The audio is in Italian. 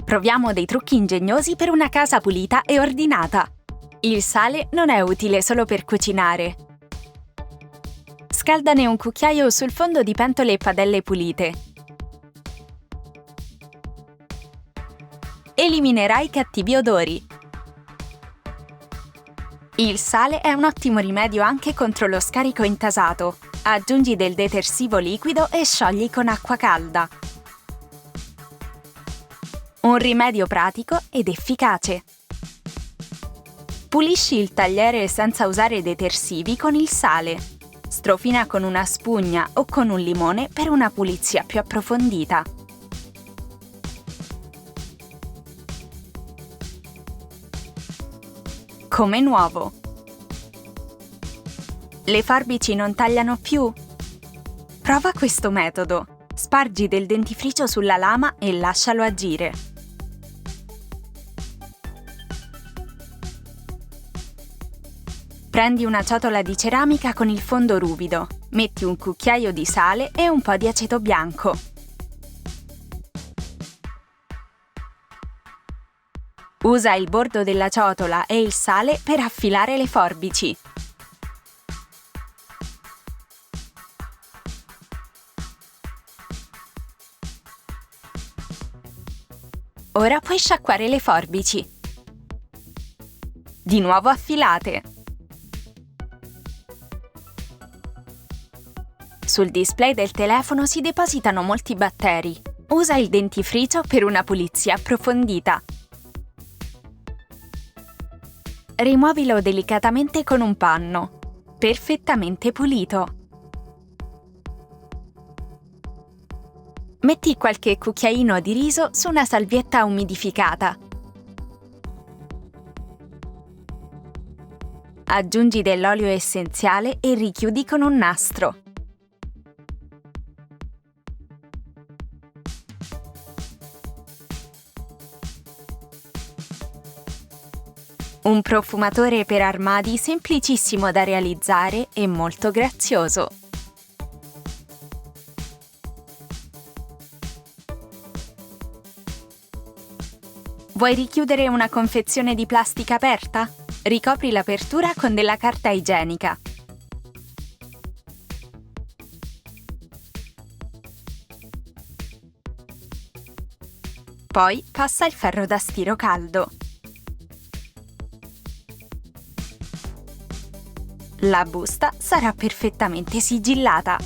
Proviamo dei trucchi ingegnosi per una casa pulita e ordinata. Il sale non è utile solo per cucinare. Scaldane un cucchiaio sul fondo di pentole e padelle pulite. Eliminerai cattivi odori. Il sale è un ottimo rimedio anche contro lo scarico intasato. Aggiungi del detersivo liquido e sciogli con acqua calda. Un rimedio pratico ed efficace. Pulisci il tagliere senza usare detersivi con il sale. Strofina con una spugna o con un limone per una pulizia più approfondita. Come nuovo. Le forbici non tagliano più? Prova questo metodo. Spargi del dentifricio sulla lama e lascialo agire. Prendi una ciotola di ceramica con il fondo ruvido, metti un cucchiaio di sale e un po' di aceto bianco. Usa il bordo della ciotola e il sale per affilare le forbici. Ora puoi sciacquare le forbici. Di nuovo affilate. Sul display del telefono si depositano molti batteri. Usa il dentifricio per una pulizia approfondita. Rimuovilo delicatamente con un panno. Perfettamente pulito. Metti qualche cucchiaino di riso su una salvietta umidificata. Aggiungi dell'olio essenziale e richiudi con un nastro. Un profumatore per armadi semplicissimo da realizzare e molto grazioso. Vuoi richiudere una confezione di plastica aperta? Ricopri l'apertura con della carta igienica. Poi passa il ferro da stiro caldo. La busta sarà perfettamente sigillata.